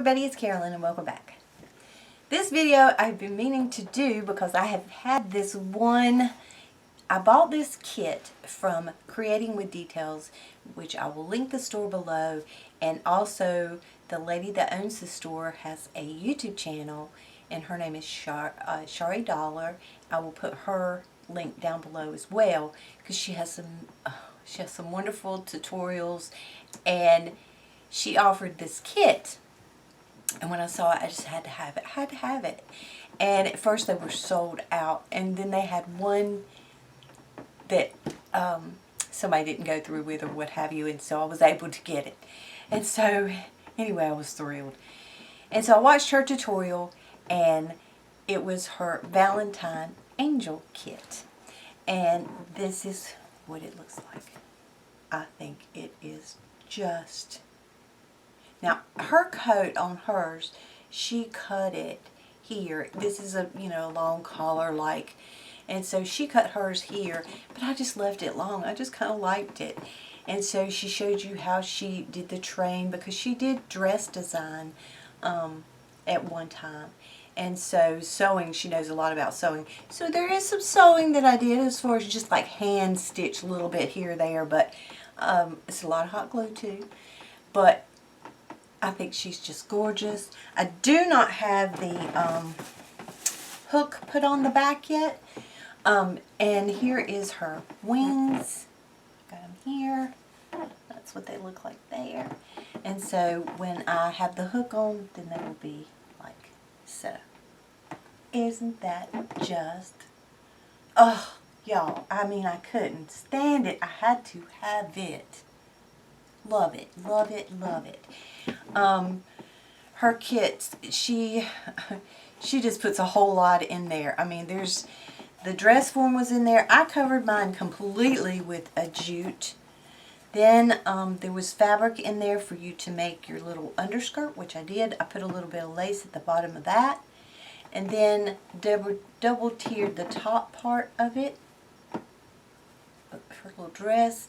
everybody, it's Carolyn and welcome back. This video I've been meaning to do because I have had this one. I bought this kit from Creating with Details, which I will link the store below, and also the lady that owns the store has a YouTube channel and her name is Shari Dollar. I will put her link down below as well because she has some wonderful tutorials, and she offered this kit. And when I saw it, I just had to have it. And at first they were sold out. And then they had one that somebody didn't go through with or what have you. And so I was able to get it. And so, anyway, I was thrilled. And so I watched her tutorial. And it was her Valentine Angel Kit. And this is what it looks like. I think it is just... Now, her coat on hers, she cut it here. This is a, long collar like, and so she cut hers here, but I just left it long. I just kind of liked it. And so she showed you how she did the train, because she did dress design at one time. And so sewing, she knows a lot about sewing. So there is some sewing that I did as far as just like hand stitch a little bit here or there, but it's a lot of hot glue too. But I think she's just gorgeous. I do not have the hook put on the back yet. And here is her wings. Got them here. That's what they look like there. And so when I have the hook on, then they will be like so. Isn't that just... Oh, y'all. I mean, I couldn't stand it. I had to have it. Love it, love it, love it. Her kits, she just puts a whole lot in there. I mean, there's the dress form was in there. I covered mine completely with a jute. Then there was fabric in there for you to make your little underskirt, which I did. I put a little bit of lace at the bottom of that. And then double tiered the top part of it. Her little dress.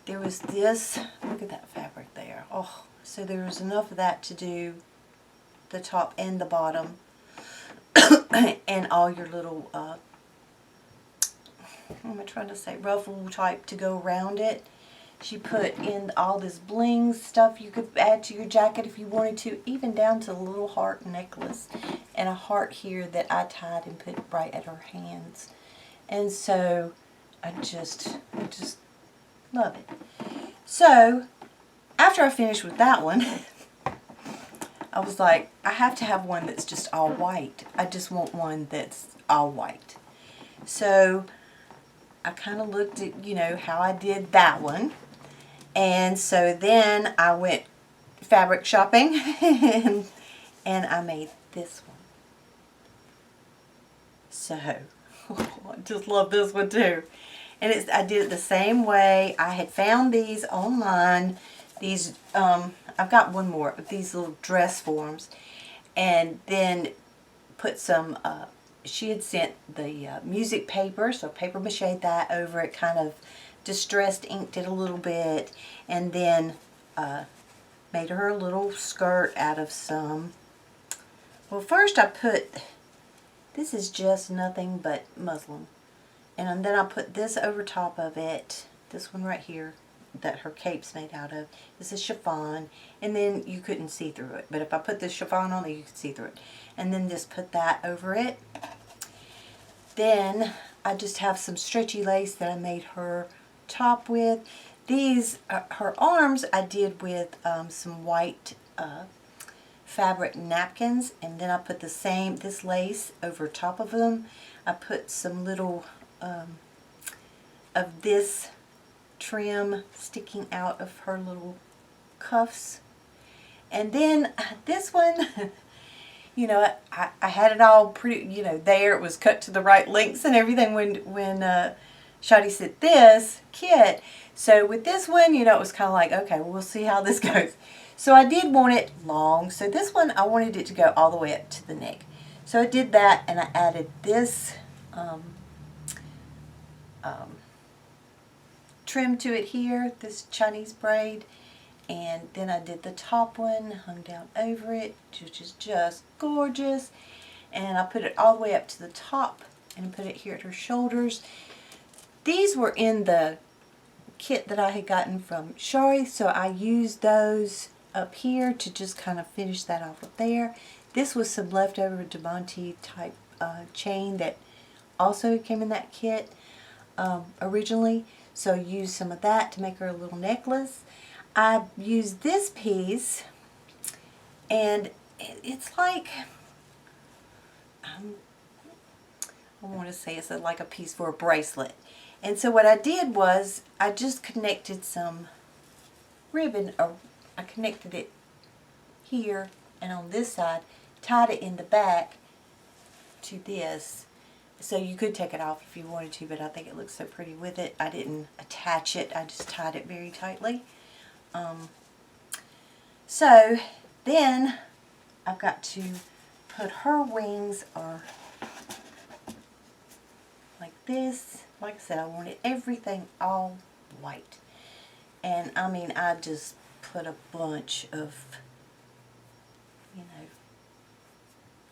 There was this, look at that fabric there. Oh, so there was enough of that to do the top and the bottom. And all your little, what am I trying to say, ruffle type to go around it. She put in all this bling stuff you could add to your jacket if you wanted to, even down to a little heart necklace. And a heart here that I tied and put right at her hands. And so, I just love it. So, after I finished with that one, I was like, I have to have one that's just all white. I just want one that's all white. So, I kind of looked at, how I did that one. And so then I went fabric shopping and I made this one. So, I just love this one too. And I did it the same way. I had found these online. These, I've got one more of these little dress forms. And then put some, she had sent the music paper, so paper mache that over it, kind of distressed inked it a little bit. And then made her a little skirt out of some. Well, first I put, this is just nothing but muslin. And then I put this over top of it, this one right here, that her cape's made out of. This is chiffon, and then you couldn't see through it. But if I put this chiffon on it, you could see through it. And then just put that over it. Then I just have some stretchy lace that I made her top with. These, her arms I did with some white fabric napkins. And then I put this lace over top of them. I put some little... of this trim sticking out of her little cuffs. And then this one, I had it all pretty, there. It was cut to the right lengths and everything when Shadi said this kit. So with this one, it was kind of like, okay, well, we'll see how this goes. So I did want it long. So this one, I wanted it to go all the way up to the neck. So I did that, and I added this trim to it here, this Chinese braid, And then I did the top one, hung down over it, which is just gorgeous. And I put it all the way up to the top and put it here at her shoulders. These were in the kit that I had gotten from Shari, so I used those up here to just kind of finish that off up there. This was some leftover Diamante type chain that also came in that kit originally, so I used some of that to make her a little necklace. I used this piece, and it's like, I want to say it's like a piece for a bracelet. And so what I did was I just connected some ribbon, or I connected it here and on this side, tied it in the back to this. So you could take it off if you wanted to, but I think it looks so pretty with it. I didn't attach it, I just tied it very tightly. So then I've got to put her wings are like this. Like I said, I wanted everything all white. And I mean, I just put a bunch of, you know,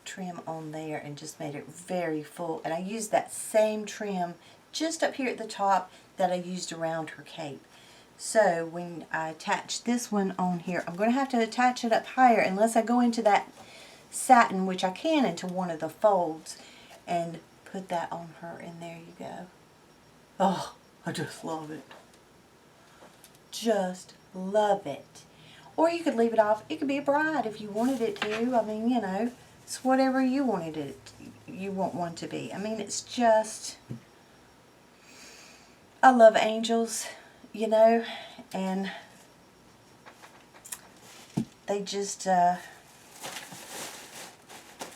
trim on there and just made it very full. And I used that same trim just up here at the top that I used around her cape. So when I attach this one on here, I'm going to have to attach it up higher unless I go into that satin, which I can, into one of the folds and put that on her, and there you go. Oh, I just love it. Just love it. Or you could leave it off. It could be a bride if you wanted it to. I mean, you know, it's whatever you wanted it, you want one to be. I mean, it's just, I love angels, you know, and they just, I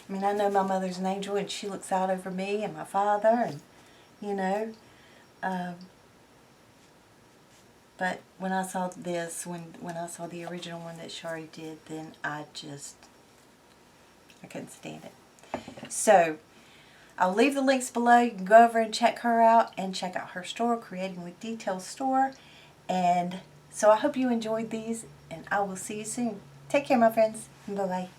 mean, I know my mother's an angel and she looks out over me and my father, and, you know, but when I saw this, when I saw the original one that Shari did, then I couldn't stand it. So I'll leave the links below. You can go over and check her out and check out her store, Creating with Details store. And so I hope you enjoyed these, and I will see you soon. Take care, my friends. Bye-bye.